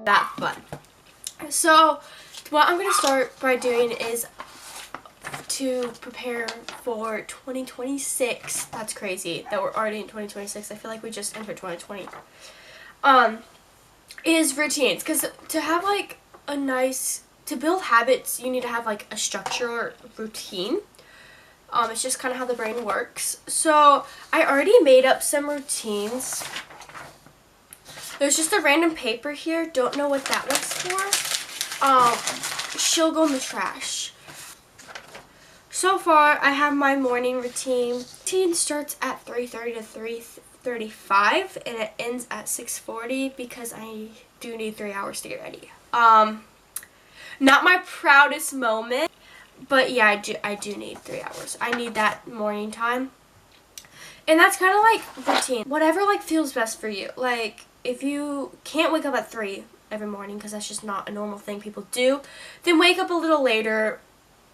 that fun. So what I'm going to start by doing is to prepare for 2026. That's crazy that we're already in 2026. I feel like we just entered 2020. Is routines, because to have like to build habits, you need to have like a structure or routine. It's just kind of how the brain works. So I already made up some routines. There's just a random paper here. Don't know what that was for. She'll go in the trash. So far, I have my morning routine. Routine starts at 3:30 to 3:35, and it ends at 6:40 because I do need 3 hours to get ready. Not my proudest moment, but yeah, I do need 3 hours. I need that morning time. And that's kind of like routine. Whatever like feels best for you. Like if you can't wake up at 3 every morning because that's just not a normal thing people do, then wake up a little later.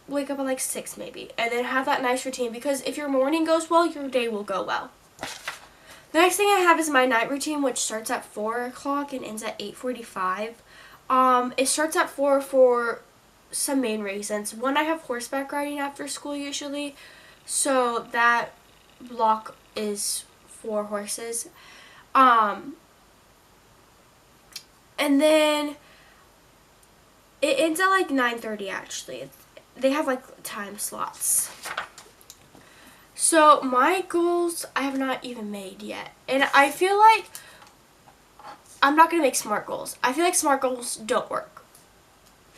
Wake up at like 6 maybe, and then have that nice routine, because if your morning goes well, your day will go well. The next thing I have is my night routine, which starts at 4 o'clock and ends at 8:45. It starts at 4 for some main reasons. One, I have horseback riding after school usually, so that block is for horses. And then it ends at like 9:30 actually. They have like time slots. So my goals I have not even made yet. And I feel like I'm not going to make SMART goals. I feel like SMART goals don't work.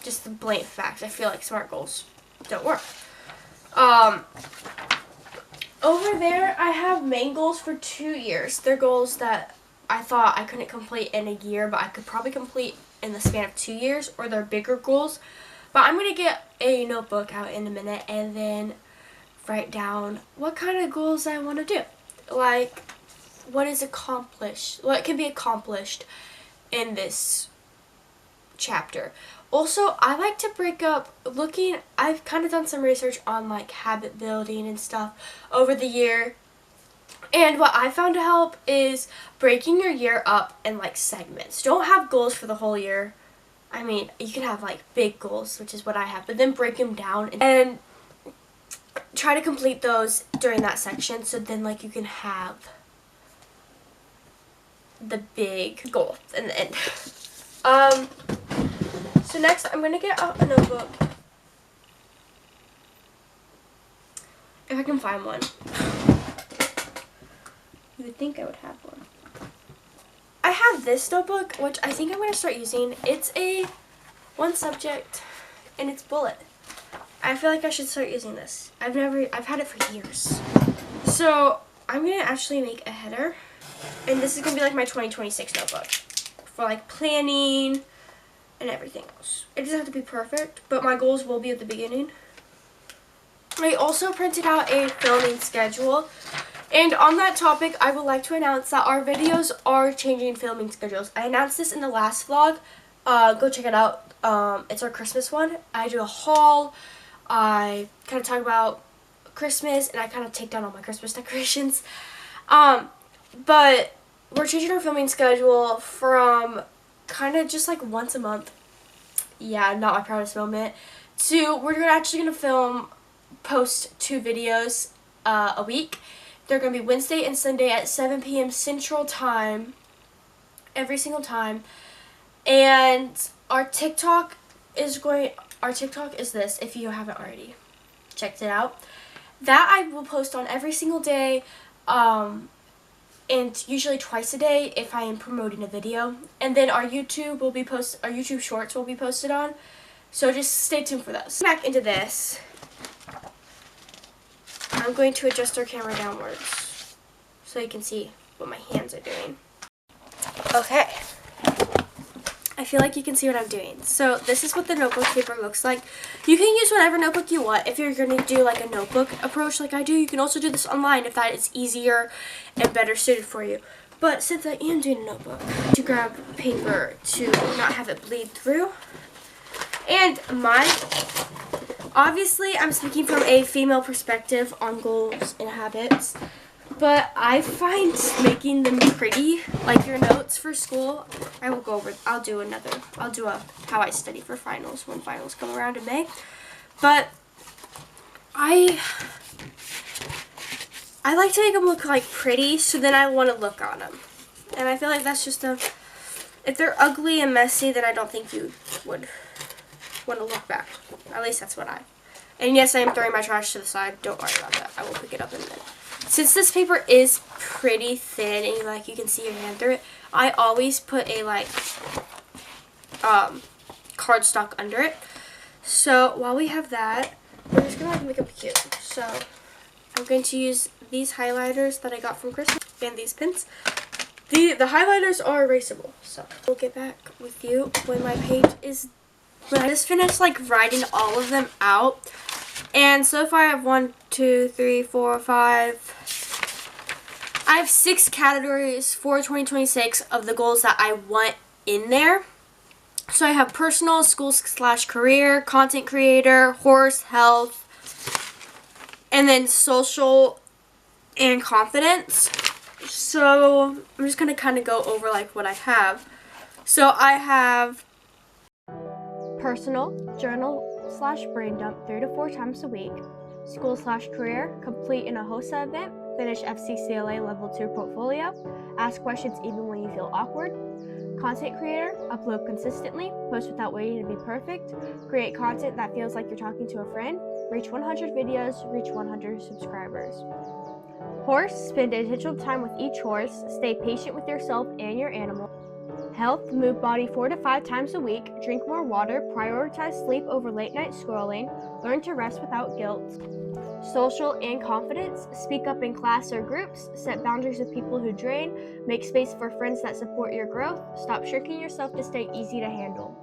Just the blatant fact. I feel like SMART goals don't work. Over there I have main goals for 2 years. They're goals that I thought I couldn't complete in a year, but I could probably complete in the span of 2 years, or they're bigger goals. But I'm going to get a notebook out in a minute and then write down what kind of goals I want to do. Like, what is accomplished, what can be accomplished in this chapter. Also, I like to break up I've kind of done some research on like habit building and stuff over the year. And what I found to help is breaking your year up in like segments. Don't have goals for the whole year. I mean, you can have like big goals, which is what I have, but then break them down and try to complete those during that section, so then like you can have the big goal in the end. So next I'm going to get out a notebook. If I can find one. You would think I would have one. I have this notebook, which I think I'm going to start using. It's a one subject, and it's bullet. I feel like I should start using this. I've had it for years. So I'm going to actually make a header, and this is going to be like my 2026 notebook for like planning and everything else. It doesn't have to be perfect, but my goals will be at the beginning. I also printed out a filming schedule. And on that topic, I would like to announce that our videos are changing filming schedules. I announced this in the last vlog. Go check it out. It's our Christmas one. I do a haul. I kind of talk about Christmas, and I kind of take down all my Christmas decorations. But we're changing our filming schedule from kind of just like once a month. Yeah, not my proudest moment. To we're actually going to post 2 videos a week. They're going to be Wednesday and Sunday at 7 p.m. Central Time, every single time. And our TikTok is this, if you haven't already checked it out. That I will post on every single day, and usually twice a day if I am promoting a video. And then our YouTube Shorts will be posted on. So just stay tuned for those. Back into this. I'm going to adjust our camera downwards so you can see what my hands are doing. Okay. I feel like you can see what I'm doing. So this is what the notebook paper looks like. You can use whatever notebook you want. If you're going to do like a notebook approach like I do, you can also do this online if that is easier and better suited for you. But since I am doing a notebook, to grab paper to not have it bleed through. And obviously I'm speaking from a female perspective on goals and habits. But I find making them pretty, like your notes for school, I'll do a how I study for finals when finals come around in May. But I like to make them look like pretty, so then I want to look on them. And I feel like that's just if they're ugly and messy, then I don't think you would want to look back. At least that's what and yes, I am throwing my trash to the side. Don't worry about that. I will pick it up in a minute. Since this paper is pretty thin and like you can see your hand through it, I always put a cardstock under it. So while we have that, we're just gonna make them cute. So I'm going to use these highlighters that I got from Christmas and these pins. The highlighters are erasable, so we'll get back with you when my page is. But I just finished like writing all of them out, and so far I have 1, 2, 3, 4, 5. I have 6 categories for 2026 of the goals that I want in there. So I have personal, school/career, content creator, horse, health, and then social and confidence. So I'm just gonna kind of go over like what I have. So I have personal, journal/brain dump 3 to 4 times a week. School/career, complete in a HOSA event, finish FCCLA level 2 portfolio, ask questions even when you feel awkward. Content creator, upload consistently, post without waiting to be perfect, create content that feels like you're talking to a friend, reach 100 videos, reach 100 subscribers. Horse, spend intentional time with each horse, stay patient with yourself and your animal. Health, move body 4 to 5 times a week, drink more water, prioritize sleep over late night scrolling, learn to rest without guilt. Social and confidence, speak up in class or groups, set boundaries with people who drain, make space for friends that support your growth, stop shrinking yourself to stay easy to handle.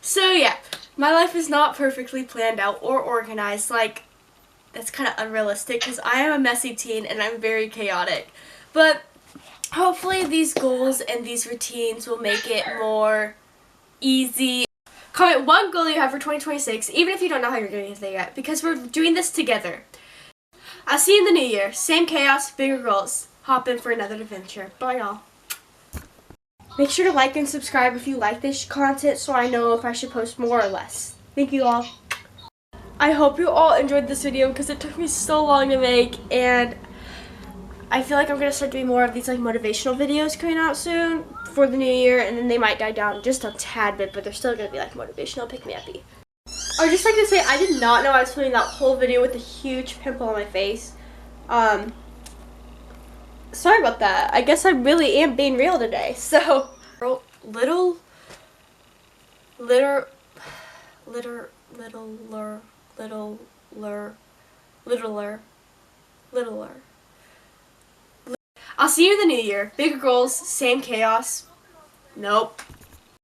So yeah, my life is not perfectly planned out or organized. Like, that's kind of unrealistic because I am a messy teen and I'm very chaotic. But hopefully these goals and these routines will make it more easy. Comment one goal you have for 2026, even if you don't know how you're going to get there yet, because we're doing this together. I'll see you in the new year. Same chaos, bigger goals. Hop in for another adventure. Bye, y'all. Make sure to like and subscribe if you like this content so I know if I should post more or less. Thank you all. I hope you all enjoyed this video because it took me so long to make, and I feel like I'm going to start doing more of these like motivational videos coming out soon for the new year, and then they might die down just a tad bit, but they're still going to be like motivational, pick-me-uppy. I would just like to say I did not know I was filming that whole video with a huge pimple on my face. Sorry about that. I guess I really am being real today. So, littler, I'll see you in the new year. Bigger goals, same chaos. Nope.